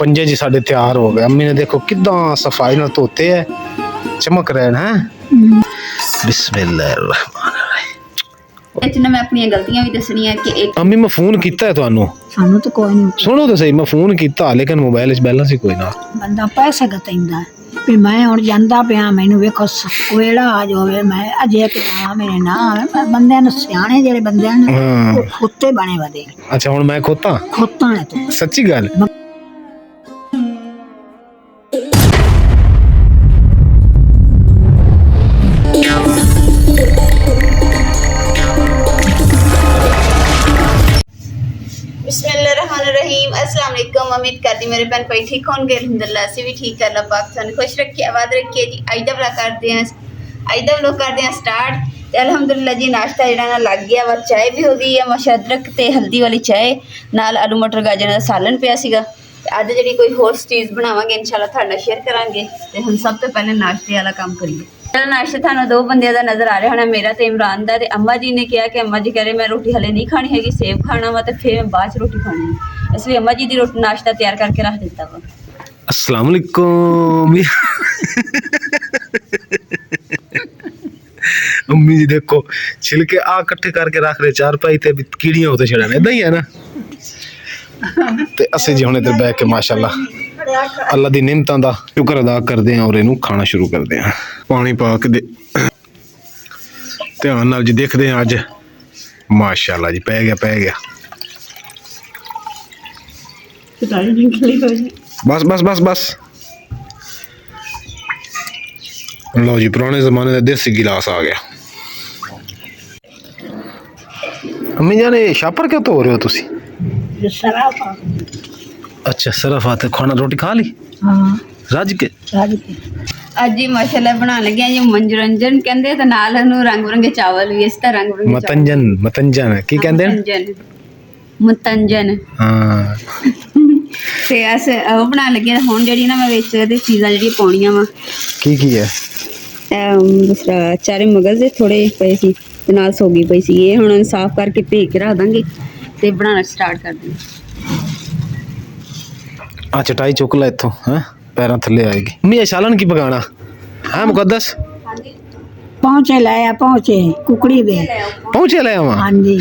पंजे जी साढ़े तैयार हो गए। अम्मी ने देखो कितना सफाई ना धोते है, चमक रहे हैं। इतना मैं अपनी गलतियां भी दसनी है कि एक अम्मी मैं फोन किया है थानू, सानू तो कोई नहीं सुनो तो सही, मैं फोन किया लेकिन मोबाइल च बैलेंस ही कोई ना। बंदा पैसे गताइंदा भी मैं हुण जांदा पिया, मैनू वेखो कोयड़ा आ जावे, मैं अजे कि ना मेरे ना आवे। बंदे ने सियाणे जेड़े बंदे ने खोते बने वदे। अच्छा हुण मैं खोता है तू सच्ची गल। बिस्मिल्लाहिर्रहमानिर्रहीम। अस्सलाम वालेकुम। उम्मीद करती मेरे भैन भाई ठीक होंगे। अल्हम्दुलिल्लाह असीं भी ठीक है। अल्लाह पाक सानू खुश रखे, आबाद रखे जी। अज दा व्लॉग करते हैं स्टार्ट। ते अल्हम्दुलिल्लाह जी नाश्ता जिहड़ा ना लग गया वा, चाय भी हो गई है माशा, अदरक ते हल्दी वाली चाय नाल आलू मटर गाजर दा सालन पिया सीगा। अज जी कोई होर चीज़ बनावांगे इंशाल्लाह तुहाडे नाल शेयर करांगे। ते हुण सब तो पहले नाश्ते वाला काम करिए। नाश्ता थानू दो बंदियां दा नज़र आ रहा होना, मेरा ते इमरान दा। ते अम्मा जी ने कहा कि अम्मा जी कह रहे मैं रोटी हले नहीं खानी हैगी, सेब खाना वा, तो फिर मैं बाद च रोटी खानी है, इसलिए अम्मा जी दी रोटी नाश्ता तैयार करके रख दिता वा। अस्सलाम वालेकुम। अम्मी जी देखो छिलके आ इकट्ठे करके रख रहे चार पाई ते कीड़ियां होते छड़न, इदां ही है ना। ते असीं जी हुण इधर बैठ के माशाअल्लाह अल्लाह दी नेमतां दा शुक्र अदा करदे हैं और इनू खाना शुरू करदे हैं। पानी पा के दे ध्यान नाल जी देखदे हैं अज माशाअल्लाह जी पै गया। बस बस बस बस लो जी, पुराने जमाने का देसी गिलास आ गया। अम्मी जान ये शापर क्यों धो रहे हो तुसी? अच्छा सरफ आते खाना रोटी खा ली? हाँ रज के अज जी माशाअल्लाह बनाने लगे जी मनोरंजन कहंदे ते नाल नूं रंग बिरंगे चावल भी, इस तरह रंग बिरंगे मतंजन की कहंदे ने? मतंजन। हाँ ते अस ओह बनाने लगे हुण जेहड़ी ना मैं विच इहदी चीज़ां जेहड़ी पाउणियां वा। की है? दूसरा चारे मगज थोड़े पे सी ते नाल सोगी पई सी, ये हुण साफ करके भे के रख दांगे ते बनाना स्टार्ट कर देंगे। आ चटाई चुक ला इत्थों, हैं पैरां थल्ले आएगी। अम्मी ये सालन की पकाना है मुकद्दस? पहुंचे लाया, पहुंचे कुकड़ी दे पहुंचे ले आवा। हाँ जी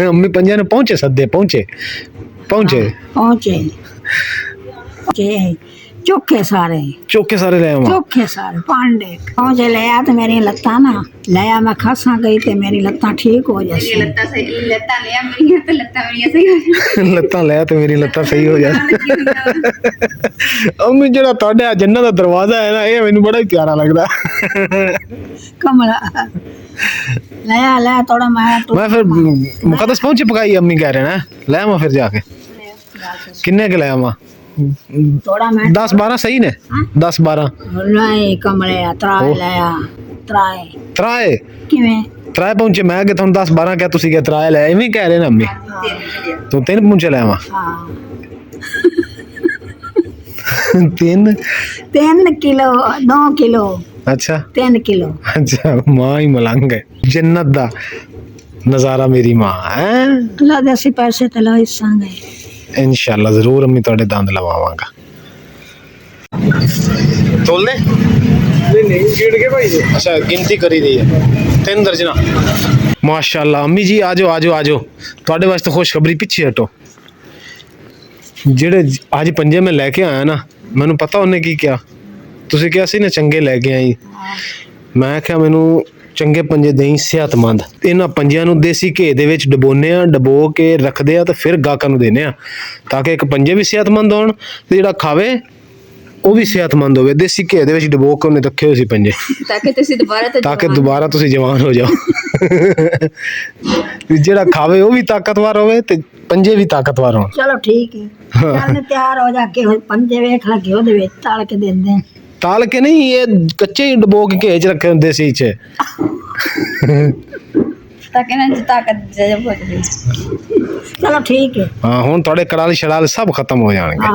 अम्मी पंजा ने पहुंचे सदे पहुंचे चोखे सारे ले आवा। चोखे सारे पांडे पहुंचे लाया तो मेरी लत्ता ना लाया, मैं खासा गई तो मेरी लत्ता ठीक हो जाए। लत्तां ले तो मेरी लत्तां सही हो जाए। अम्मी जेड़ा तुहाडे जन्नत दा दरवाजा है ना, ये मैनूं बड़ा ही प्यारा लगदा। कमला लाया थोड़ा मैं फिर मुकद्दस पहुंचे पकाई अम्मी कह रहे हैं, ले आवा फिर जाके। किन्ने के ले आवा? थोड़ा मैं 10-12 सही ने? 10-12 नहीं कमले त्राए लाया, त्राए किवें त्राए पहुंचे। मैं कि तुहानूं 10-12 क्या तुसी क्या त्राए ले? इवें कह रहे ना अम्मी, तू 3 पहुंचे ले आवा। हाँ 3 किलो 2 किलो। अच्छा 3 किलो। अच्छा मां ही मलंग है, जन्नत दा नजारा मेरी मां है। अल्लाह दे असीं पैसे ते लो हिस्सांगे इंशाल्लाह जरूर अम्मी तुहाडे दंद लवावांगा। तोलने नहीं गिन के भाई। अच्छा गिनती करी दी है 3 दर्जना माशाल्लाह। अम्मी जी आ जाओ तुहाडे वास्ते खुशखबरी। पीछे हटो। जेड़े आज पंजे में लैके आया ना, मैनू पता उन्हें की क्या तुसी क्या सी ना चंगे लैके आई। मैं क्या मैनू चंगे पंजे देई सेहतमंद। इन्हां पंजियां नूं देसी घे दे विच डबोने आ, डबो के रखदे आ ते फिर गाहकां नूं देने आ, ताकि एक पंजे भी सेहतमंद होण ते जेड़ा खावे ਉਹ भी सेहतमंद होवे। देसी घे दे विच डबो के उन्हें रखे होए सी पंजे, ताकि दोबारा तुसी जवान हो जाओ। जेड़ा खावे वो भी ताकतवर होवे ते पंजे भी ताकतवर होण। चलो ठीक है, चल तैयार हो जाके पंजे वेख ला घिओ दे विच ताल के देंदे। ताल के नहीं, ये कच्चे ही डबो के घे च रखे होंदे देसी च, ताकि ना ताकत जब हो जाए। चलो ठीक है। हाँ हुण थोड़े कड़ाल शड़ाल सब खत्म हो जाएंगे। हाँ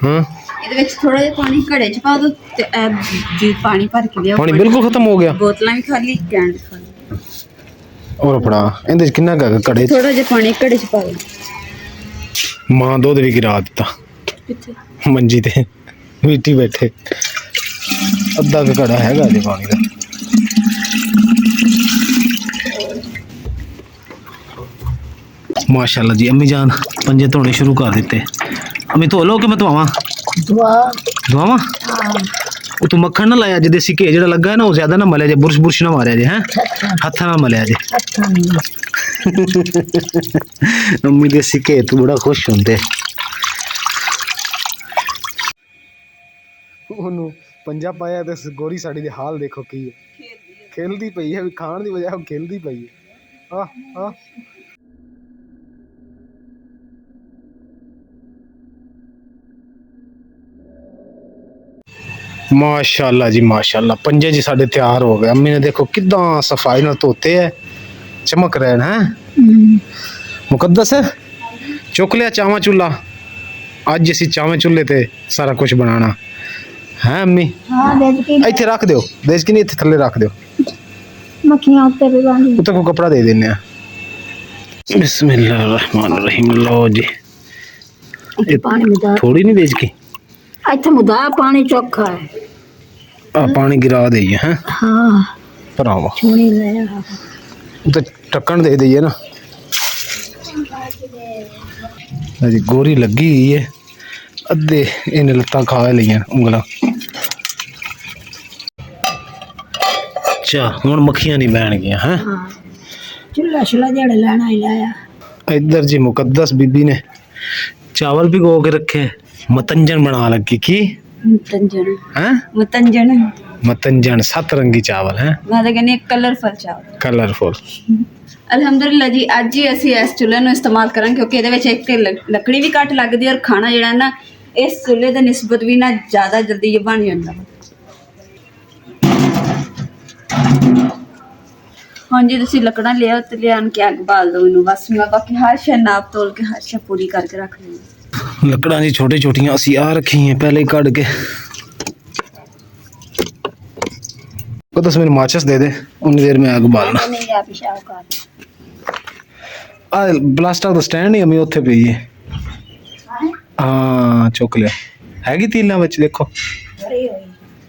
हाँ ਇਹਦੇ ਵਿੱਚ ਥੋੜਾ ਜਿਹਾ ਪਾਣੀ ਘੜੇ 'ਚ ਪਾ ਦਿਓ ਤੇ ਇਹ ਜੀ ਪਾਣੀ ਭਰ ਕੇ ਲਿਆਓ। ਪਾਣੀ ਬਿਲਕੁਲ ਖਤਮ ਹੋ ਗਿਆ। ਬੋਤਲਾਂ ਵੀ ਖਾਲੀ, ਕੈਨ ਵੀ ਖਾਲੀ। ਔਰ ਫੜਾ ਇਹਦੇ ਚ ਕਿੰਨਾ ਕੁ ਹੈਗਾ ਘੜੇ 'ਚ? ਥੋੜਾ ਜਿਹਾ ਪਾਣੀ ਘੜੇ 'ਚ ਪਾ ਦਿਓ। ਮਾਂ ਦੁੱਧ ਵੀ ਗਿਰਾ ਦਿੱਤਾ ਕਿੱਥੇ? ਮੰਜੀ ਤੇ ਮਿੱਟੀ ਬੈਠੇ। ਅੱਧਾ ਕੁ ਘੜਾ ਹੈਗਾ ਜੀ ਪਾਣੀ ਦਾ। माशाल्लाह जी अम्मी जान पंजे धोने शुरू कर दिते। अम्मी धो लो कि मैं धोवां? धोवां? ਉਹ ਤੂੰ ਮੱਖਣ ਨਾ ਲਾਇਆ ਜੇ, ਦੇਸੀ ਘੀ ਜਿਹੜਾ ਲੱਗਾ ਹੈ ਨਾ ਉਹ ਜ਼ਿਆਦਾ ਨਾ ਮਲਿਆ ਜੇ, ਬੁਰਸ਼ ਨਾ ਮਾਰਿਆ ਜੇ, ਹੈ ਹੱਥਾਂ ਨਾਲ ਮਲਿਆ ਜੇ। ਅੰਮੀ ਦੇਸੀ ਘੀ ਤੋਂ ਬੜਾ ਖੁਸ਼ ਹੁੰਦੇ। ਉਹਨੂੰ ਪੰਜਾ ਪਾਇਆ ਤੇ ਗੋਰੀ ਸਾਡੀ ਦੇ ਹਾਲ ਦੇਖੋ ਕੀ ਹੈ, ਖੇਲਦੀ ਪਈ ਹੈ, ਖਾਣ ਦੀ ਬਜਾਏ ਖੇਲਦੀ ਪਈ ਹੈ। ਆ माशाल्लाह जी माशाल्लाह पंजे जी साढ़े तैयार हो गए। अम्मी ने देखो किदा सफाई ना धोते है, चमक रहे हैं। मुकद्दस है चुक लिया चावा चूल्हा। अज असी चावे चूल्हे ते सारा कुछ बनाना है। अम्मी इत्थे रख दो, देज की नहीं इत्थे थल्ले रख दो, मक्खियां उत्ते भी बांधी उत्ते को कपड़ा दे देने। बिस्मिल्लाहिर्रहमानिर्रहीम। लो जी थोड़ी नहीं देज की, ਇੱਥੇ ਮੁਦਾ ਪਾਣੀ ਚੋਖਾ ਹੈ। आ पानी गिरा दईए हैं। हाँ भरावा छोड़ी ले आ। तो ढक्कन दे दईए ना जी। गोरी लगी हुई है, अद्धे इन लत्तां खा लिया उंगलां। अच्छा हुण मक्खियां नहीं बैण गईयां हैं। चुल्ला छुला जेड़ा लेना ही लाया। इधर जी मुकद्दस बीबी ने चावल भिगो के रखे, मतंजन बना लगी। की मतंजन हैं? मतंजन मतंजन 7 रंगी चावल हैं। मैं तो कहनी कलरफुल चावल, कलरफुल। ਅਲਹਮਦੁਲਿਲਾ ਜੀ ਅੱਜ ਹੀ ਅਸੀਂ ਇਸ ਚੁੱਲ੍ਹੇ ਨੂੰ ਇਸਤੇਮਾਲ ਕਰਾਂਗੇ ਕਿਉਂਕਿ ਇਹਦੇ ਵਿੱਚ ਇੱਕ ਤੇ ਲੱਕੜੀ ਵੀ ਘੱਟ ਲੱਗਦੀ ਔਰ ਖਾਣਾ ਜਿਹੜਾ ਨਾ ਇਸ ਚੁੱਲ੍ਹੇ ਦੇ ਨਿਸਬਤ ਵੀ ਨਾ ਜ਼ਿਆਦਾ ਜਲਦੀ ਬਣ ਜਾਂਦਾ। ਹੁਣ ਜੀ ਤੁਸੀਂ ਲੱਕੜਾਂ ਲਿਆ ਤੇ ਲਿਆਣ ਕੇ ਅੱਗ ਬਾਲ ਦਿਓ ਇਹਨੂੰ। ਬਸ ਮੈਂ ਬਾਕੀ ਹਰ ਸ਼ੈ ਨਾਪ ਤੋਲ ਕੇ ਹਰ ਸ਼ੈ ਪੂਰੀ ਕਰਕੇ ਰੱਖ ਲਈ। लकड़ा जी छोटी छोटियां असी आ रखी हैं पहले ही कट के। को दस मिनट माचिस दे दे, उन्नी देर में आग बालना। ब्लास्टर तो स्टैंड ही हमें उत्थे पई है। हाँ चुक लिया हैगी तीला बच देखो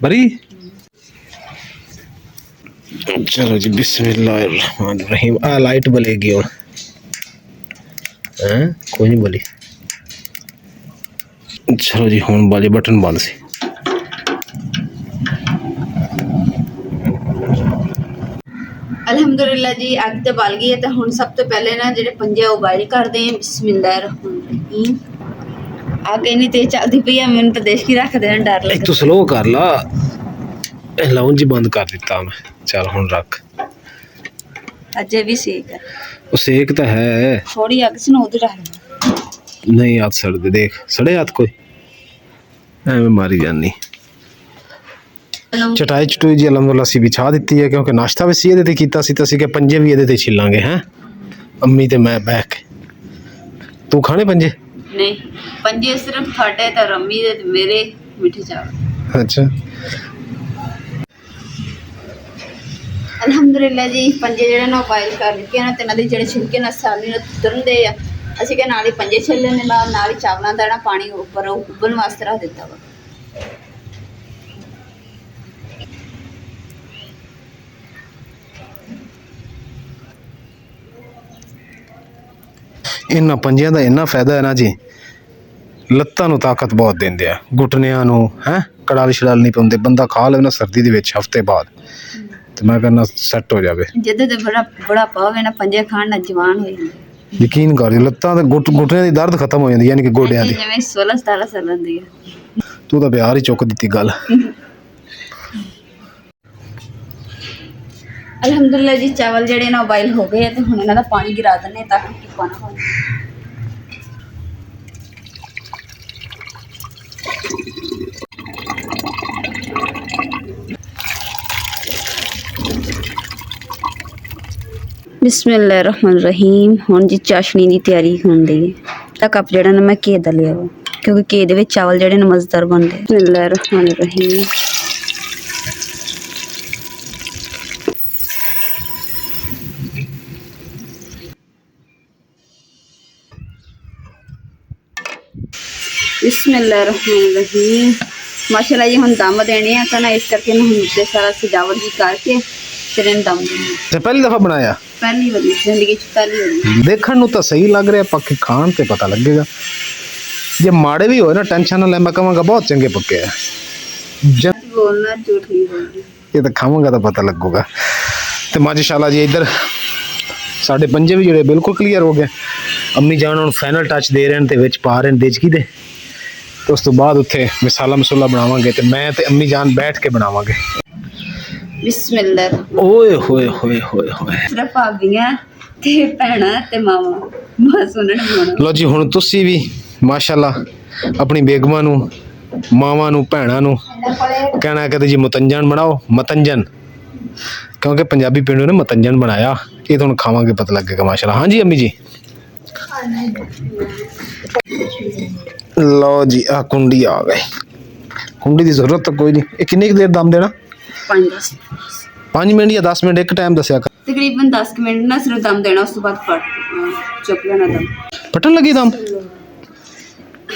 बरी। चलो जी बिस्मिल्लाहिर्रहमानिर्रहीम। आ लाइट बलेगी और हैं कोई नहीं बली। चलो जी हुण बाले बटन बंद सी। ਅਲਹਮਦੁਲਿਲਾ ਜੀ ਅੱਗ ਤੇ ਬਲ ਗਈ ਹੈ ਤੇ ਹੁਣ ਸਭ ਤੋਂ ਪਹਿਲੇ ਨਾ ਜਿਹੜੇ ਪੰਜੇ ਉਹ ਬਾਇਲ ਕਰਦੇ ਹਾਂ। ਬਿਸਮਿਲ੍ਲਾਹਿਰਰਹਿਮਾਨਿਰਰਹੀਮ। ਅੱਗ ਇੰਨੀ ਤੇਜ਼ ਚੱਲਦੀ ਪਈ ਹੈ ਮੈਨੂੰ ਤਾਂ ਦੇਖ ਕੇ ਰੱਖਦੇ ਨੇ ਡਰ एक ਲੱਗਦਾ। तो स्लो कर ला, लाउंज ही बंद कर दिता मैं। चल हुण रख। ਅਜੇ ਵੀ ਸੇਕ ਹੈ, वो सेक तो है ਥੋੜੀ ਅੱਗ ਸੀ ਨਾ ਉਧਰ ਰੱਖ ਦੇਣਾ। नहीं हाथ सड़ दे, देख सड़े हाथ कोई एवें मारी जानी। चटाई चटुई जी अलहमदुलिल्लाह सी बिछा दी है क्योंकि नाश्ता भी सी ਇਹਦੇ ਤੇ ਕੀਤਾ ਸੀ ਤਾਂ ਅਸੀਂ ਕਿ ਪੰਜੇ ਵੀ ਇਹਦੇ ਤੇ ਛਿਲਾਂਗੇ। हैं अम्मी ते मैं बैठ के। तू खाने पंजे? ਨਹੀਂ ਪੰਜੇ ਸਿਰਫ ਤੁਹਾਡੇ ਤੇ ਰੰਮੀ ਦੇ ਤੇ ਮੇਰੇ ਮਿੱਠੇ ਚਾਵਲ। अच्छा ਅਲਹਮਦੁਲਿਲਾ ਜੀ ਪੰਜੇ ਜਿਹੜੇ ਨਾ ਬਾਇਲ ਕਰ ਲਿੱਤੇ ਨਾ ਤੇ ਇਹਨਾਂ ਦੇ ਜਿਹੜੇ ਛਿਲਕੇ ਨਾ ਆਸਾਨੀ ਨਾਲ ਤੁਰਨਦੇ ਆ। ਅਸੀਂ ਕਿ ਨਾਲ ਹੀ ਪੰਜੇ ਛਿੱਲੇ ਨੇ ਨਾਲ ਹੀ ਚਾਵਲਾਂ ਦਾ ਨਾ ਪਾਣੀ ਉੱਪਰ ਉਬਲਣ ਵਾਸਤੇ ਰੱਖ ਦਿੱਤਾ ਵਾ। ਇਹਨਾਂ ਪੰਜਿਆਂ ਦਾ ਇੰਨਾ ਫਾਇਦਾ ਹੈ ਨਾ ਜੀ, ਲੱਤਾਂ ਨੂੰ ਤਾਕਤ ਬਹੁਤ ਦਿੰਦੇ ਆ, ਘੁਟਨਿਆਂ ਨੂੰ ਹੈ ਕੜਾਲ ਛੜਾਲ ਨਹੀਂ ਪਾਉਂਦੇ। ਬੰਦਾ ਖਾ ਲਵੇ ਨਾ ਸਰਦੀ ਦੇ ਵਿੱਚ ਹਫਤੇ ਬਾਅਦ ਤੇ ਮੈਂ ਕਹਿੰਦਾ ਸੈੱਟ ਹੋ ਜਾਵੇ। ਜਦੋਂ ਤੇ ਬੜਾ ਪਾਵੇ ਨਾ ਪੰਜੇ ਖਾਣ ਨਾਲ ਜਵਾਨ ਹੋ ਜਾਂਦੇ। ਯਕੀਨ ਕਰ ਲੱਤਾਂ ਤੇ ਘੁਟਨਿਆਂ ਦੀ ਦਰਦ ਖਤਮ ਹੋ ਜਾਂਦੀ, ਯਾਨੀ ਕਿ ਗੋਡਿਆਂ ਦੀ। ਜਿਵੇਂ 16-17 ਸਾਲਾਂ ਦੀ ਹੈ। ਤੂੰ ਤਾਂ ਬਿਹਾਰ ਹੀ ਚੁੱਕ ਦਿੱਤੀ ਗੱਲ। ਅਲਹਮਦੁਲਿਲਾ ਜੀ ਚਾਵਲ ਜਿਹੜੇ ਨਾ ਬਾਇਲ ਹੋ ਗਏ ਤੇ ਹੁਣ ਇਹਨਾਂ ਦਾ ਪਾਣੀ ਗਿਰਾ ਦਿੰਦੇ ਤਾਂ ਕਿ ਪਾਣਾ ਹੋ ਬਿਸਮਿਲ੍ਲਾਹਿਰਰਹਿਮਾਨਿਰਰਹੀਮ। ਹੁਣ ਜੀ ਚਾਸ਼ਨੀ ਦੀ ਤਿਆਰੀ ਹੋਣ ਦੀ ਹੈ। ਤਾਂ ਕੱਪ ਜਿਹੜਾ ਨਾ ਮੈਂ ਘੀ ਦਾ ਲਿਆ ਵਾ ਕਿਉਂਕਿ ਘੇ ਦੇ ਵਿੱਚ ਚਾਵਲ ਜਿਹੜੇ ਨੇ ਮਜ਼ੇਦਾਰ ਬਣਦੇ। ਬਿਸਮਿਲ੍ਲਾਹਿਰ ਰਹਿਮਾਨਿਰ ਰਹੀਮ। ਬਿਸਮਿਲ੍ਲਾਹਿਰ ਰਹਿਮਾਨਿਰ ਰਹੀਮ। ਮਾਸ਼ਾਅੱਲਾ ਜੀ ਹੁਣ ਦਮ ਦੇਣੇ ਆ ਤਾਂ ਨਾ, ਇਸ ਕਰਕੇ ਨਾ ਹੁਣ ਉੱਤੇ ਸਾਰਾ ਸਜਾਵਟ ਵੀ ਕਰਕੇ ਫਿਰ ਇਹਨੂੰ ਦਮ ਦੇਣੇ। ਤੇ ਪਹਿਲੀ ਦਫਾ ਬਣਾਇਆ? ਪਹਿਲੀ ਵਾਰੀ ਜ਼ਿੰਦਗੀ 'ਚ ਪਹਿਲੀ ਵਾਰੀ। ਦੇਖਣ ਨੂੰ ਤਾਂ ਸਹੀ ਲੱਗ ਰਿਹਾ, ਪੱਕੇ ਖਾਣ ਤੇ ਪਤਾ ਲੱਗੇਗਾ। ਜੇ ਮਾੜੇ ਵੀ ਹੋਏ ਨਾ ਟੈਨਸ਼ਨ ਨਾ ਲੈ, ਮੈਂ ਕਹਾਂਗਾ ਬਹੁਤ ਚੰਗੇ ਪੱਕੇ ਆ। ਬੋਲਣਾ ਝੂਠ ਨਹੀਂ ਬੋਲਦੀ। ਇਹ ਤਾਂ ਖਾਵਾਂਗਾ ਤਾਂ ਪਤਾ ਲੱਗੂਗਾ। ਤੇ ਮਾਸ਼ਾਅੱਲਾ ਜੀ ਇੱਧਰ ਸਾਡੇ ਪੰਜੇ ਵੀ ਜਿਹੜੇ ਬਿਲਕੁਲ ਕਲੀਅਰ ਹੋ ਗਏ। ਅੰਮੀ ਜਾਨ ਹੁਣ ਫਾਈਨਲ ਟੱਚ ਦੇ ਰਹੇ ਨੇ ਤੇ ਵਿੱਚ ਪਾ ਰਹੇ ਨੇ ਦੇਚਕੀ ਦੇ। ਤੇ ਉਸ ਤੋਂ ਬਾਅਦ ਉੱਥੇ ਮਸਾਲਾ ਮਸੂਲਾ ਬਣਾਵਾਂਗੇ ਤੇ ਮੈਂ ਤੇ ਅੰਮੀ ਜਾਨ ਬੈਠ ਕੇ ਬਣਾਵਾਂਗੇ। ਬਿਸਮਿਲ੍ਲਾ। ਓਏ ਹੋਏ ਹੋਏ ਹੋਏ ਹੋਏ। ਸਿਰਫ ਭਾਬੀਆਂ ਤੇ ਭੈਣਾਂ ਤੇ ਮਾਵਾਂ ਬਸ ਉਹਨਾਂ ਨੇ ਬਣਾਉਣਾ। ਲੋ ਜੀ ਹੁਣ ਤੁਸੀਂ ਵੀ ਮਾਸ਼ਾਅੱਲਾ ਆਪਣੀ ਬੇਗਮਾਂ ਨੂੰ, ਮਾਵਾਂ ਨੂੰ, ਭੈਣਾਂ ਨੂੰ ਕਹਿਣਾ ਕਦੇ ਜੀ ਮਤੰਜਨ ਬਣਾਓ, ਮਤੰਜਨ, ਕਿਉਂਕਿ ਪੰਜਾਬੀ ਪਿੰਡੋਂ ਨੇ ਮਤੰਜਨ ਬਣਾਇਆ। ਇਹ ਤੁਹਾਨੂੰ ਖਾਵਾਂਗੇ ਪਤਾ ਲੱਗੇਗਾ ਮਾਸ਼ਾਅੱਲਾ। ਹਾਂਜੀ ਅੰਮੀ ਜੀ। ਲਓ ਜੀ ਆ ਕੁੰਡੀ ਆ ਗਈ। ਕੁੰਡੀ ਦੀ ਜ਼ਰੂਰਤ ਤਾਂ ਕੋਈ ਨਹੀਂ। ਇਹ ਕਿੰਨੀ ਕੁ ਦੇਰ ਦਮ ਦੇਣਾ? 5 ਮਿੰਟ ਜਾਂ 10 ਮਿੰਟ? ਇੱਕ ਟਾਈਮ ਦੱਸਿਆ ਕਰ। ਤਕਰੀਬਨ 10 ਮਿੰਟ ਨਾ ਸਿਰਫ ਦਮ ਦੇਣਾ, ਉਸ ਤੋਂ ਬਾਅਦ ਚੁੱਕ ਲੈਣਾ ਦਮ। ਪਟਣ ਲੱਗੀ ਦਮ?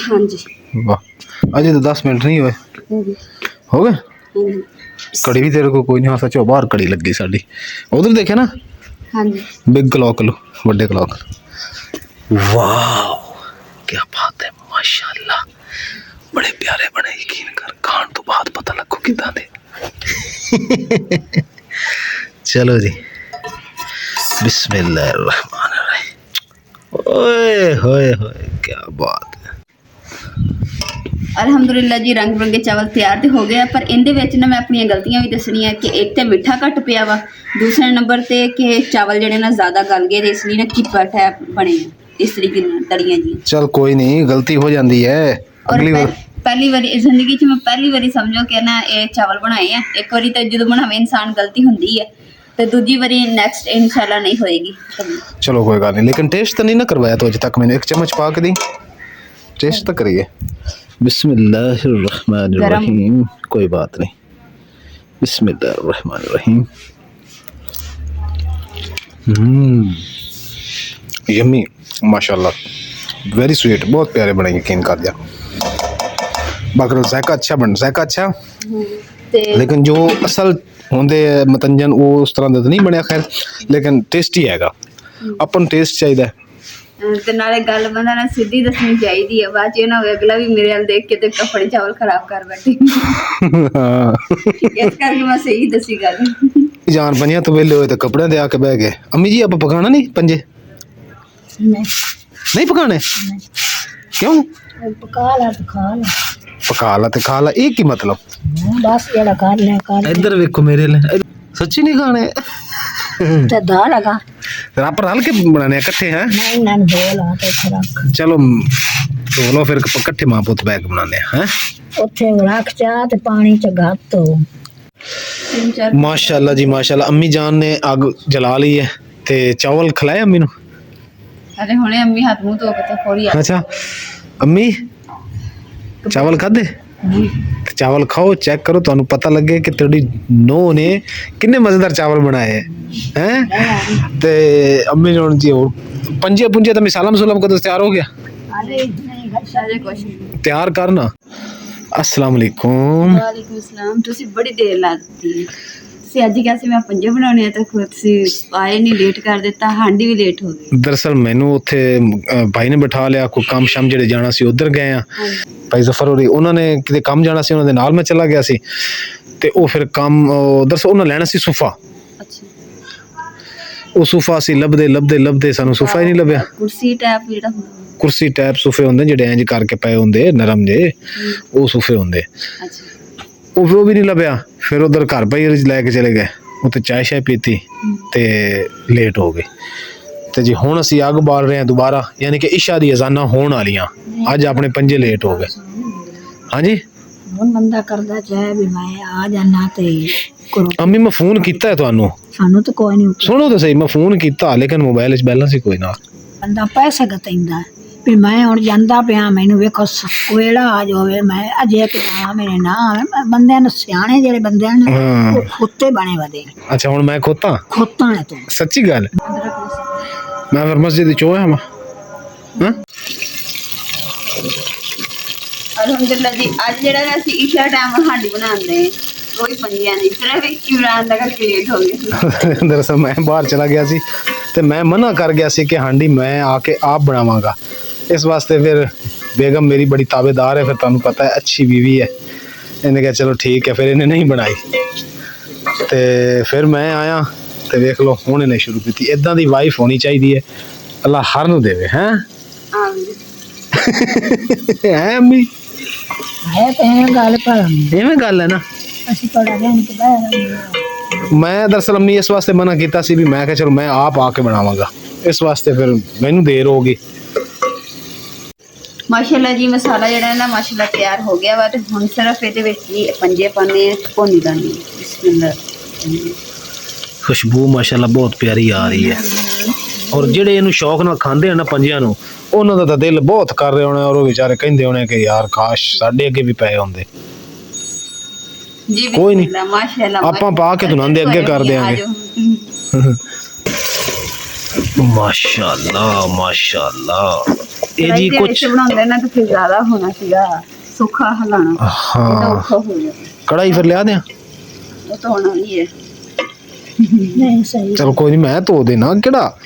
ਹਾਂਜੀ। ਵਾਹ, ਅਜੇ ਤਾਂ 10 ਮਿੰਟ ਨਹੀਂ ਹੋਏ। ਹੋ ਗਏ? ਕੜੀ ਵੀ ਤੇਰੇ ਕੋਲ ਕੋਈ ਨਹੀਂ? ਹਾਂ ਸੱਚੋ, ਬਾਹਰ ਕੜੀ ਲੱਗੀ ਸਾਡੀ। ਉਧਰ ਦੇਖਿਆ ਨਾ? ਹਾਂਜੀ। ਬਿਗ ਕਲੌਕ ਲੋ, ਵੱਡੇ ਕਲੌਕ। ਵਾਓ ਕੀ ਬਾਤ ਹੈ ਮਾਸ਼ਾਅੱਲਾ, ਬੜੇ ਪਿਆਰੇ ਬਣੇ। ਯਕੀਨ ਕਰ, ਖਾਣ ਤੋਂ ਬਾਅਦ ਪਤਾ ਲੱਗੂ ਕਿਦਾਂ ਦੇ। ਚਲੋ ਜੀ, ਬਿਸਮਿल्लाह रहमान रहीम। ओए होए होए क्या बात है। ਅਲਹਮਦੁਲਿਲਾ ਜੀ, ਰੰਗ ਬਰੰਗੇ ਚਾਵਲ ਤਿਆਰ ਤੇ ਹੋ ਗਏ ਆ। ਪਰ ਇਹਦੇ ਵਿੱਚ ਨਾ ਮੈਂ ਆਪਣੀਆਂ ਗਲਤੀਆਂ ਵੀ ਦੱਸਣੀਆਂ ਕਿ ਇੱਕ ਤੇ ਮਿੱਠਾ ਘੱਟ ਪਿਆ ਵਾ, ਦੂਸਰੇ ਨੰਬਰ ਤੇ ਕਿ ਚਾਵਲ ਜਿਹੜੇ ਨਾ ਜ਼ਿਆਦਾ ਗਲ ਗਏ ਤੇ ਇਸ ਲਈ ਨਾ ਚਿੱਪਾ ਟੈਪ ਬਣੇ ਇਸ ਤਰੀਕੇ ਨਾਲ ਤਲੀਆਂ ਜੀ। चल कोई नहीं, गलती हो जाती है। अगली बार ਪਹਿਲੀ ਵਾਰੀ ਜ਼ਿੰਦਗੀ 'ਚ ਮੈਂ ਪਹਿਲੀ ਵਾਰੀ ਸਮਝੋ ਕਿ ਨਾ ਇਹ ਚਾਵਲ ਬਣਾਏ ਆ। ਇੱਕ ਵਾਰੀ ਤਾਂ ਜਦੋਂ ਬਣਾਵੇ ਇਨਸਾਨ ਗਲਤੀ ਹੁੰਦੀ ਹੈ, ਤੇ ਦੂਜੀ ਵਾਰੀ ਨੈਕਸਟ ਇਨਸ਼ਾਅੱਲਾ नहीं होएगी। चलो कोई गल नहीं, लेकिन टेस्ट तो नहीं ना करवाया तो अज तक। मैंने एक चम्मच पा के दी, टेस्ट तो करिए। बिस्मिल्लाहिर्रहमानिर्रहीम। कोई बात नहीं, बिस्मिल्लाहिर्रहमानिर्रहीम। यम्मी माशाल्लाह, वेरी स्वीट, बहुत प्यारे बने, यकीन कर दिया। बाकी जायका अच्छा बन, जायका अच्छा। लेकिन जो असल होंदे मतंजन वो उस तरह का तो नहीं बनया खैर, लेकिन टेस्टी हैगा। अपन टेस्ट चाहिए। ਤੇ ਨਾਲੇ ਗੱਲ ਬੰਦਾ ਨਾ ਸਿੱਧੀ ਦੱਸਣੀ ਚਾਹੀਦੀ ਹੈ, ਬਾਅਦ 'ਚ ਇਹ ਨਾ ਹੋਵੇ ਅਗਲਾ ਵੀ ਮੇਰੇ ਵੱਲ ਦੇਖ ਕੇ ਤੇ ਕੱਪੜੇ ਚਾਵਲ ਖਰਾਬ ਕਰ ਬੈਠੇ। ਇਸ ਕਰਕੇ ਮੈਂ ਸਹੀ ਦੱਸੀ ਗੱਲ। जान बनिया तो वेले हुए तो कपड़े दे आके बह गए। अम्मी जी आप पकाना नहीं पंजे? नहीं पकाने? क्यों? ਪਕਾ ਲਾ ਤੇ ਖਾ ਲਾ। पका ला ते खा ला, एक ही मतलब। ਬਸ ਜਿਹੜਾ ਕਰ ਲਿਆ ਕਰ ਲਿਆ। इधर देखो मेरे लिए, सच्ची नहीं खाने? ਤੇ ਦਾ ਲਗਾ फिर आप रल के बनाने इकट्ठे हैं? ਨਹੀਂ ਨਾ ਦੋ ਲਾ ਤੇ ਇੱਥੇ ਰੱਖ। चलो धो लो फिर इकट्ठे मां पुत बैग बनाने हैं। ਉੱਥੇ ਰੱਖ ਚਾਹ ਤੇ ਪਾਣੀ ਚ ਗੱਤ ਹੋ। माशाल्लाह जी माशाल्लाह। अम्मी जान ने आग जला ली है ते चावल खिलाए अम्मी नु? ਅਰੇ ਹੁਣੇ ਅੰਮੀ ਹੱਥ ਮੂੰਹ ਧੋ ਕੇ ਤੇ ਫੋਰੀ ਆ। अच्छा अम्मी चावल खादे? ते चावल खाओ, चेक करो, ਤੁਹਾਨੂੰ पता लगे कि तेरी नौ ने किन्ने मजेदार चावल बनाए हैं। ते अम्मी ने जी और पंजे पुंजे तो मिसाला मसूला कदों तैयार हो गया? ਅਜੇ ਕੁਛ ਨਹੀਂ। तैयार करना। अस्सलाम वालेकुम। ਵਾਲੇਕੁਮ ਸਲਾਮ। ਤੁਸੀਂ ਬੜੀ ਦੇਰ ਲਾ ਦਿੱਤੀ ਹੈ। ਤੁਸੀਂ ਅੱਜ ਕਿਹਾ ਸੀ ਮੈਂ ਪੰਜੇ ਬਣਾਉਣੇ ਆ ਤਾਂ ਤੁਸੀਂ ਆਏ ਨਹੀਂ, ਲੇਟ ਕਰ ਦਿੱਤਾ। ਹਾਂਡੀ ਵੀ ਲੇਟ ਹੋ ਗਈ। दरअसल मैनू उत्थे भाई ने बिठा लिया, कोई काम शाम ਜਿਹੜੇ ਜਾਣਾ ਸੀ ਉਧਰ ਗਏ ਆ। ਭਾਈ ਜ਼ਫਰ ਹੋਰੀ ਉਹਨਾਂ ਨੇ ਕਿਤੇ ਕੰਮ ਜਾਣਾ ਸੀ, ਉਹਨਾਂ ਦੇ ਨਾਲ ਮੈਂ ਚਲਾ ਗਿਆ ਸੀ ਤੇ ਉਹ ਫਿਰ ਕੰਮ ਦਰਅਸਲ ਉਹਨਾਂ ਲੈਣਾ ਸੀ ਸੋਫਾ। ਅੱਛਾ। ਉਹ ਸੋਫਾ ਸੀ ਲੱਭਦੇ ਲੱਭਦੇ ਲੱਭਦੇ ਸਾਨੂੰ ਸੋਫਾ ਹੀ ਨਹੀਂ ਲੱਭਿਆ। ਕੁਰਸੀ ਟੈਪ ਜਿਹੜਾ ਹੁੰਦਾ। ਕੁਰਸੀ ਟਾਈਪ ਸੋਫੇ ਹੁੰਦੇ ਜਿਹੜੇ ਇੰਜ ਕਰਕੇ ਪਏ ਹੁੰਦੇ ਨਰਮ ਜੇ, ਉਹ ਸੋਫੇ ਹੁੰਦੇ। ਅੱਛਾ। ਉਹ ਵੀ ਨਹੀਂ ਲੱਭਿਆ। ਫਿਰ ਉਧਰ ਘਰ ਭਾਈ ਲੈ ਕੇ ਚਲੇ ਗਏ, ਉੱਥੇ ਚਾਹ ਸ਼ਾਹ ਪੀਤੀ ਤੇ ਲੇਟ ਹੋ ਗਏ। ਤੇ ਜੀ ਹੁਣ ਅਸੀਂ ਅੱਗ ਬਾਲ ਰਹੇ ਹਾਂ ਦੁਬਾਰਾ, ਯਾਨੀ ਕਿ ਇਸ਼ਾ ਦੀ ਅਜ਼ਾਨਾਂ ਹੋਣ ਵਾਲੀਆਂ। ਅੱਜ ਆਪਣੇ ਪੰਜੇ ਲੇਟ ਹੋ ਗਏ। ਹਾਂਜੀ ਹੁਣ ਬੰਦਾ ਕਰਦਾ ਚਾਹੇ ਵੀ ਮੈਂ ਆ ਜਾਣਾ ਤੇ ਕਰੋ। ਅੰਮੀ ਮੈਂ ਫੋਨ ਕੀਤਾ ਹੈ ਤੁਹਾਨੂੰ? ਸਾਨੂੰ ਤਾਂ ਕੋਈ ਨਹੀਂ। ਸੁਣੋ ਤਾਂ ਸਹੀ, ਮੈਂ ਫੋਨ ਕੀਤਾ ਲੇਕਿਨ ਮੋਬਾਈਲ 'ਚ ਬੈਲੈਂਸ ਹੀ ਕੋਈ ਨਾ। ਬੰਦਾ ਪੈਸੇ ਗਤੈਂਦਾ ਵੀ ਮੈਂ ਹੁਣ ਜਾਂਦਾ ਪਿਆ ਮੈਨੂੰ ਵੇਖੋ ਕੋਇਲਾ ਆ ਜਾਵੇ ਮੈਂ ਅਜੇ ਕਿ ਨਾ ਮੇਰੇ ਨਾ ਆਵੇ ਬੰਦਿਆਂ ਨੂੰ ਸਿਆਣੇ ਜਿਹੜੇ ਬੰਦਿਆਂ ਨੇ ਹਾਂ। ਉਹ ਖੋਤੇ ਬਣੇ ਵਧੇ ਅੱਛਾ ਹੁਣ ਮੈਂ ਖੋਤਾ ਖੋਤਾਂ ਨੇ ਤੂੰ ਸੱਚੀ ਗੱਲ ਮੈਂ ਫਿਰ ਮਸਜਿਦ ਚੋਂ ਆਇਆ ਹਾਂ ਅਲਹਮਦੁਲਿਲਾ ਜੀ ਅੱਜ ਜਿਹੜਾ ਨਾ ਅਸੀਂ ਇਸ਼ਾ ਟਾਈਮ ਹਾਂਡੀ ਬਣਾਉਂਦੇ ਕੋਈ ਪੰਜੀਆਂ ਨਹੀਂ ਸਿਰਫ ਇਮਰਾਨ ਦਾ ਕਰਕੇ ਲੇਟ ਹੋ ਗਏ ਦਰਅਸਲ ਮੈਂ ਬਾਹਰ ਚਲਾ ਗਿਆ ਸੀ ਤੇ ਮੈਂ ਮਨਾ ਕਰ ਗਿਆ ਸੀ ਕਿ ਹਾਂਡੀ ਮੈਂ ਆ ਕੇ ਆਪ ਬਣਾਵਾਂਗਾ ਇਸ ਵਾਸਤੇ ਫਿਰ ਬੇਗਮ ਮੇਰੀ ਬੜੀ ਤਾਬੇਦਾਰ ਹੈ ਫਿਰ ਤੁਹਾਨੂੰ ਪਤਾ ਹੈ ਅੱਛੀ बीवी है ਇਹਨੇ ਕਿਹਾ ਚਲੋ ਠੀਕ ਹੈ ਫਿਰ ਇਹਨੇ ਨਹੀਂ ਬਣਾਈ ਤੇ ਫਿਰ ਮੈਂ ਆਇਆ ਤੇ ਵੇਖ ਲਓ ਹੁਣ ਇਹਨੇ ਸ਼ੁਰੂ ਕੀਤੀ ਇਦਾਂ ਦੀ ਵਾਈਫ ਹੋਣੀ ਚਾਹੀਦੀ ਹੈ ਅੱਲਾ ਹਰ ਨੂੰ ਦੇਵੇ ਹੈ ਹੈ ਅੰਮੀ ਹੈ ਤੇ ਇਹ ਗੱਲ ਪਰ ਐਵੇਂ ਗੱਲ ਹੈ ਨਾ ਅਸੀਂ ਥੋੜਾ ਰਹਿਣ ਕੇ ਬਾਹਰ ਮੈਂ ਦਰਅਸਲ ਅੰਮੀ ਇਸ ਵਾਸਤੇ ਮਨਾ ਕੀਤਾ ਸੀ ਵੀ ਮੈਂ ਕਿਹਾ ਚਲੋ ਮੈਂ ਆਪ ਆ ਕੇ ਬਣਾਵਾਂਗਾ ਇਸ ਵਾਸਤੇ ਫਿਰ ਮੈਨੂੰ ਦੇਰ ਹੋ ਗਈ ਮਾਸ਼ਾਅੱਲਾ ਜੀ ਮਸਾਲਾ ਜਿਹੜਾ ਹੈ ਨਾ ਮਾਸ਼ਾਅੱਲਾ ਤਿਆਰ ਹੋ ਗਿਆ ਵਾ ਤੇ ਹੁਣ ਸਿਰਫ ਇਹਦੇ ਵਿੱਚ ਹੀ ਪੰਜੇ ਪਾਣੇ ਭੁੰਨ ਦਾਨੀ ਬਿਸਮਿਲ੍ਲਾ ਖੁਸ਼ਬੂ ਮਾਸ਼ਾਅੱਲਾ ਬਹੁਤ ਪਿਆਰੀ ਆ ਰਹੀ ਹੈ ਔਰ ਜਿਹੜੇ ਇਹਨੂੰ ਸ਼ੌਕ ਨਾਲ ਖਾਂਦੇ ਹਨ ਨਾ ਪੰਜਿਆਂ ਨੂੰ ਉਹਨਾਂ ਦਾ ਤਾਂ ਦਿਲ ਬਹੁਤ ਕਰ ਰਿਹਾ ਹੋਣਾ ਔਰ ਉਹ ਵਿਚਾਰੇ ਕਹਿੰਦੇ ਹੋਣੇ ਕਿ ਯਾਰ ਕਾਸ਼ ਸਾਡੇ ਅੱਗੇ ਵੀ ਪਏ ਹੁੰਦੇ ਜੀ ਕੋਈ ਨਹੀਂ ਬਿਸਮਿਲ੍ਲਾ ਮਾਸ਼ਾਅੱਲਾ ਆਪਾਂ ਪਾ ਕੇ ਦੁਨਾਂਦੇ ਅੱਗੇ ਕਰ ਦਿਆਂਗੇ ਮਾਸ਼ਾਅੱਲਾ ਮਾਸ਼ਾਅੱਲਾ ਇਹ ਜੀ ਕੁਝ ਬਣਾਉਂਦੇ ਨਾ ਤਾਂ ਫਿਰ ਜ਼ਿਆਦਾ ਹੋਣਾ ਸੀਗਾ ਸੁੱਖਾ ਹਲਾਣਾ ਹਾਂ ਔਖਾ ਹੋ ਗਿਆ ਕੜਾਈ ਫਿਰ ਲਿਆ ਦਿਆਂ ਉਹ ਤਾਂ ਹੋਣਾ ਨਹੀਂ ਹੈ ਨਹੀਂ ਸਹੀ ਚਲ ਕੋਈ ਨਹੀਂ ਮੈਂ ਧੋ ਦੇਣਾ ਕਿਹੜਾ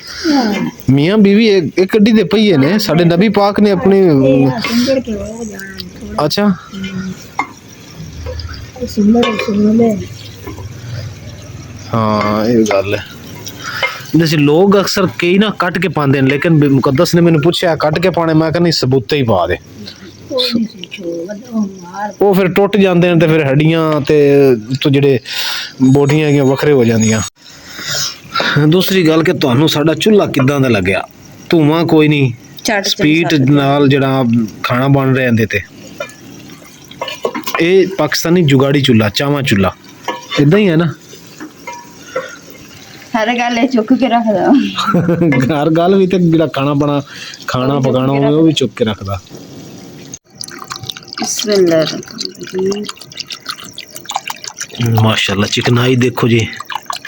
ਮੀਆਂ ਬੀਵੀ ਇੱਕ ਗੱਡੀ ਦੇ ਪਈਏ ਨੇ ਸਾਡੇ ਨਬੀ ਪਾਕ ਨੇ ਆਪਣੀ ਸਿੰਗੜ ਕੇ ਹੋ ਜਾਣਾ ਅੱਛਾ ਸਿੰਗੜ ਹਾਂ ਇਹ ਗੱਲ ਹੈ जैसे लोग अक्सर कई ना कट के पाते हैं लेकिन मुकद्दस ने मैंने पूछा कट के पाने मैं कहनी सबूते ही पा दे वो फिर टुट जाते हैं तो फिर हड्डियां ते तो जेडे बोटियां हैगियां वखरे हो जांदियां दूसरी गल कि तुहानू साडा चूल्हा किदां दा लग्या धुआं कोई नहीं स्पीड नाल जेड़ा खाना बन रहा इंदे ते ये पाकिस्तानी जुगाड़ी चूल्हा चावा चूल्हा इदां ही है ना हर गल चुक के रखदा हर गल भी ते जेड़ा खाना पकाना होवे वो भी चुक के रखदा बिस्मिल्लाह माशाल्लाह चिकनाई देखो जी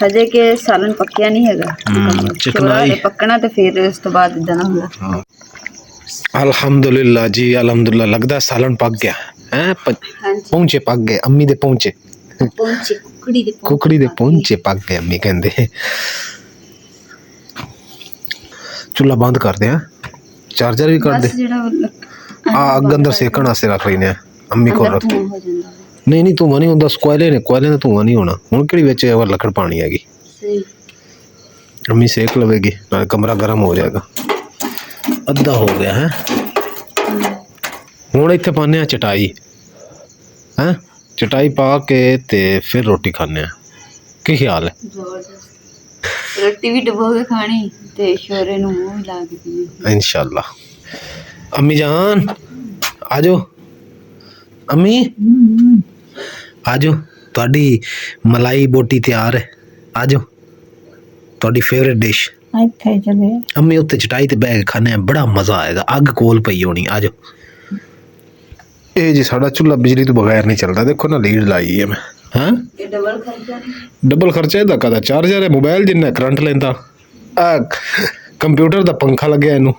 हजे के सालन पक्या नहीं हैगा चिकनाई पकना ते फिर उस तो बाद इदां ना होगा अल्हम्दुलिल्लाह जी अल्हम्दुलिल्लाह लगदा सालन पक गया हैं पहुंचे पक गए अम्मी दे पहुंचे कुकड़ी दे पहुंचे पक गए अम्मी कहंदे चूल्हा बंद कर दे चार्जर भी कर दे अग अंदर सेकण वास्ते रख लेने अम्मी को रख नहीं नहीं धुआं नहीं होंदा कोयले ने तो धुआं नहीं होना हुण किहड़ी विच लकड़ पानी हैगी अम्मी सेक लवेगी नाल कमरा गर्म हो जाएगा अद्धा हो गया है हुण इत्थे पाने चटाई हैं चटाई पा के ते फिर रोटी खाने की ख्याल है रोटी भी डुबो के खानी ते शोरे नु मुंह ला के पीनी इंशाल्लाह अम्मी जान आजो अम्मी आजो ਤੁਹਾਡੀ मलाई बोटी तैयार है आजो ਤੁਹਾਡੀ फेवरेट डिश ਇੱਥੇ ਚਲੇ अम्मी उत्ते चटाई ते बैठ के खाने बड़ा मजा आएगा अग कोल पई होनी आजो ਇਹ ਜੀ ਸਾਡਾ ਚੁੱਲ੍ਹਾ ਬਿਜਲੀ ਤੋਂ ਬਗੈਰ ਨਹੀਂ ਚੱਲਦਾ ਦੇਖੋ ਨਾ ਲੀਡ ਲਾਈ ਹੈ ਮੈਂ ਹਾਂ ਇਹ ਡਬਲ ਖਰਚਾ ਨਹੀਂ ਡਬਲ ਖਰਚਾ ਇਹਦਾ ਕਾਹਦਾ ਚਾਰਜਰ ਹੈ ਮੋਬਾਈਲ ਜਿੰਨਾ ਕਰੰਟ ਲੈਂਦਾ ਆ ਕੰਪਿਊਟਰ ਦਾ ਪੰਖਾ ਲੱਗਿਆ ਇਹਨੂੰ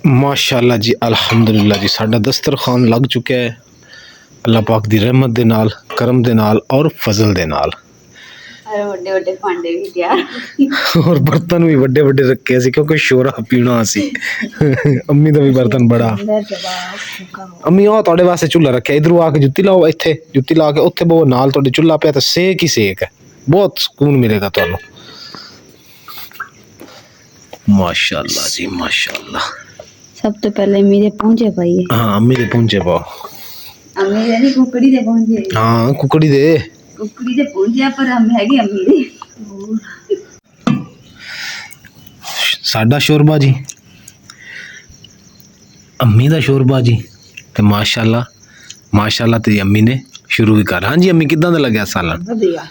ਮਾਸ਼ਾਅੱਲਾ ਜੀ ਅਲਹਮਦੁਲਿल्लाह ਜੀ ਸਾਡਾ ਦਸਤਰਖਾਨ ਲੱਗ ਚੁੱਕਿਆ ਹੈ ਅੱਲਾਹ ਪਾਕ ਦੀ ਰਹਿਮਤ ਦੇ ਨਾਲ ਕਰਮ ਦੇ ਨਾਲ ਔਰ ਫਜ਼ਲ ਦੇ ਨਾਲ अरे ਵੱਡੇ ਵੱਡੇ ਭਾਂਡੇ ਵੀ ਤਿਆਰ और बर्तन भी बड़े बड़े रखे सी क्योंकि शोरा पीना सी अम्मी का भी बर्तन बड़ा अम्मी आ ਤੁਹਾਡੇ ਵਾਸਤੇ ਚੁੱਲ੍ਹਾ ਰੱਖਿਆ ਇਧਰੋਂ ਆ ਕੇ ਜੁੱਤੀ ਲਾਓ ਇੱਥੇ ਜੁੱਤੀ ਲਾ ਕੇ ਉੱਥੇ ਬਹੁਤ ਨਾਲ ਤੁਹਾਡੇ ਚੁੱਲ੍ਹਾ ਪਿਆ ਤਾਂ ਸੇਕ ਹੀ ਸੇਕ ਹੈ ਬਹੁਤ ਸਕੂਨ ਮਿਲੇਗਾ ਤੁਹਾਨੂੰ ਮਾਸ਼ਾਅੱਲਾ ਜੀ ਮਾਸ਼ਾਅੱਲਾ ਸਭ ਤੋਂ ਪਹਿਲੇ ਅਮੀ ਦੇ ਪਹੁੰਚੇ ਪਾਈਏ ਹਾਂ ਅੰਮੀ ਦੇ ਪਹੁੰਚੇ ਪਾਓ ਅਮੀ ਦੇ ਨਹੀਂ ਕੁਕੜੀ ਦੇ ਪਹੁੰਚੇ ਹਾਂ ਕੁਕੜੀ ਦੇ ਪਹੁੰਚਿਆ ਪਰ ਹਮ ਹੈਗੇ ਅਮੀ ਦੇ ਸਾਡਾ ਸ਼ੋਰਬਾ ਜੀ ਅੰਮੀ ਦਾ ਸ਼ੋਰਬਾ ਜੀ ਤੇ ਮਾਸ਼ਾਅੱਲਾ ਮਾਸ਼ਾਅੱਲਾ ਤੇ ਅੰਮੀ ਨੇ ਸ਼ੁਰੂ ਵੀ ਕਰ ਹਾਂਜੀ ਅੰਮੀ ਕਿਦਾਂ ਦਾ ਲੱਗਿਆ ਸਾਲਨ ਵਧੀਆ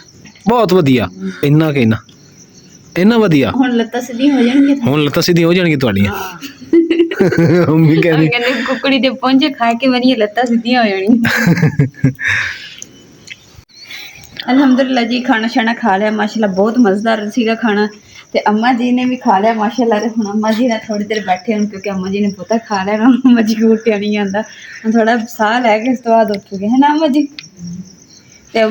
ਬਹੁਤ ਵਧੀਆ, ਇੰਨਾ ਕਿ ਇੰਨਾ ਵਧੀਆ। ਹੁਣ ਲੱਤਾਂ ਸਿੱਧੀਆਂ ਹੋ ਜਾਣਗੀਆਂ। ਹੁਣ ਲੱਤਾਂ ਸਿੱਧੀਆਂ ਹੋ ਜਾਣਗੀਆਂ ਤੁਹਾਡੀਆਂ। ਮੰਮੀ ਕਹਿੰਦੀ ਕਹਿੰਦੇ ਕੁਕੜੀ ਦੇ ਪੁੰਜ ਖਾ ਕੇ ਮੇਰੀਆਂ ਲੱਤਾਂ ਸਿੱਧੀਆਂ ਹੋ ਜਾਣਗੀਆਂ। ਅਲਹਮਦੁਲਿਲਾ ਜੀ, ਖਾਣਾ ਛਾਣਾ ਖਾ ਲਿਆ ਮਾਸ਼ਾਅੱਲਾ, ਬਹੁਤ ਮਜ਼ੇਦਾਰ ਸੀਗਾ ਖਾਣਾ। ਤੇ ਅੰਮਾ ਜੀ ਨੇ ਵੀ ਖਾ ਲਿਆ ਮਾਸ਼ਾਅੱਲਾ। ਤੇ ਹੁਣ ਅੰਮਾ ਜੀ ਨਾਲ ਥੋੜੀ ਦੇਰ ਬੈਠੇ ਹੁਣ, ਕਿਉਂਕਿ ਅੰਮਾ ਜੀ ਨੇ ਪਤਾ ਖਾ ਲਿਆ ਨਾ, ਅੰਮਾ ਜੀ ਕੋਲ ਉੱਠਿਆ ਨਹੀਂ ਜਾਂਦਾ। ਹੁਣ ਥੋੜਾ ਸਾਹ ਲੈ ਕੇ ਉਸ ਤੋਂ ਬਾਅਦ ਉੱਠੂਗੇ, ਹੈ ਨਾ ਅੰਮਾ ਜੀ। ਤੇ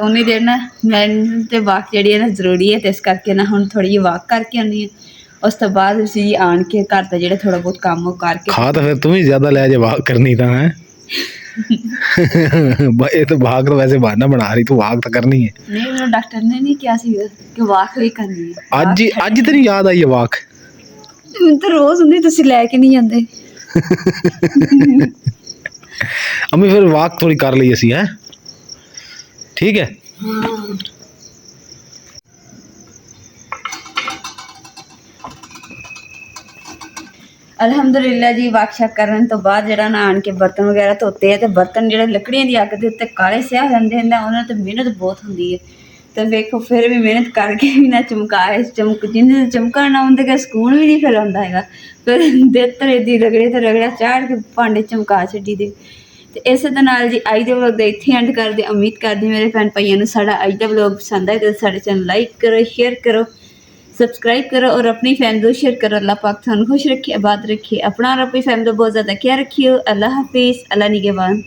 ਉਨੀ ਦੇਰ ਨਾ ਮੈਨੂੰ ਤੇ ਵਾਕ ਜਿਹੜੀ ਹੈ ਨਾ ਜ਼ਰੂਰੀ ਹੈ, ਤੇ ਇਸ ਕਰਕੇ ਨਾ ਹੁਣ ਥੋੜੀ ਜਿਹੀ ਵਾਕ ਕਰਕੇ ਆਉਂਦੀ ਹਾਂ। ਉਸ ਤੋਂ ਬਾਅਦ ਅਸੀਂ ਆਣ ਕੇ ਘਰ ਦਾ ਜਿਹੜਾ ਥੋੜਾ ਬਹੁਤ ਕੰਮ ਉਹ ਕਰਕੇ ਖਾ ਤਾਂ ਫਿਰ ਤੂੰ ਵੀ ਜ਼ਿਆਦਾ ਲੈ ਜੇ ਵਾਕ ਕਰਨੀ ਤਾਂ ਹੈ। ਇਹ ਤਾਂ ਵਾਕ ਤਾਂ ਵੈਸੇ ਬਹਾਨਾ ਬਣਾ ਰਹੀ, ਤੂੰ ਵਾਕ ਤਾਂ ਕਰਨੀ ਹੈ। ਨਹੀਂ, ਮੈਨੂੰ ਡਾਕਟਰ ਨੇ ਨਹੀਂ ਕਿਹਾ ਸੀ ਕਿ ਵਾਕ ਵੀ ਕਰਨੀ ਹੈ। ਅੱਜ ਤੈਨੂੰ ਯਾਦ ਆਈ ਹੈ ਵਾਕ? ਮੈਨੂੰ ਤਾਂ ਰੋਜ਼ ਹੁੰਦੀ, ਤੁਸੀਂ ਲੈ ਕੇ ਨਹੀਂ ਜਾਂਦੇ। ਅੰਮੀ ਫਿਰ ਵਾਕ ਥੋੜੀ ਕਰ ਲਈ ਅਸੀਂ, ਹੈ ਠੀਕ ਹੈ। ਅਲਹਮਦੁਲਿਲਾ ਜੀ, ਵਾਕ ਸ਼ਾਕ ਕਰਨ ਤੋਂ ਬਾਅਦ ਜਿਹੜਾ ਨਾ ਆਣ ਕੇ ਬਰਤਨ ਵਗੈਰਾ ਧੋਤੇ ਆ। ਤੇ ਬਰਤਨ ਜਿਹੜੇ ਲੱਕੜੀਆਂ ਦੀ ਅੱਗ ਦੇ ਉੱਤੇ ਕਾਲੇ ਸਿਆਹ ਜਾਂਦੇ ਹੁੰਦੇ, ਉਹਨਾਂ ਤੇ ਮਿਹਨਤ ਬਹੁਤ ਹੁੰਦੀ ਹੈ। ਤੇ ਵੇਖੋ ਫਿਰ ਵੀ ਮਿਹਨਤ ਕਰਕੇ ਵੀ ਨਾ ਚਮਕਾਏ, ਜਿਹਨੇ ਚਮਕਾ ਨਾ ਹੁੰਦੇ ਕਿ ਸਕੂਨ ਵੀ ਨਹੀਂ ਫਿਰ ਆਉਂਦਾ ਹੈਗਾ। ਫਿਰ ਦੇਤਰੇ ਦੀ ਰਗੜੇ ਤੇ ਰਗੜਾ ਚਾੜ ਕੇ ਭਾਂਡੇ ਚਮਕਾ ਛੱਡੀ ਦੇ। ਤੇ ਇਸੇ ਦੇ ਨਾਲ ਜੀ ਅੱਜ ਦੇ ਵਲੋਗ ਦਾ ਇੱਥੇ ਐਂਡ ਕਰਦੇ। ਉਮੀਦ ਕਰਦੀ ਮੇਰੇ ਭੈਣ ਭਾਈਆਂ ਨੂੰ ਸਾਡਾ ਅੱਜ ਦਾ ਵਲੋਗ ਪਸੰਦ ਆਏ। ਤੇ ਸਾਡੇ ਚੈਨਲ ਲਾਈਕ ਕਰੋ, ਸ਼ੇਅਰ ਕਰੋ, सब्सक्राइब करो और अपनी फैमिली को शेयर करो। अल्लाह पाक थानू खुश रखे, आबाद रखे, अपना और अपनी फैमिली को बहुत ज़्यादा ख्याल रखियो। अल्लाह हाफिज़, अल्लाह निगहबान।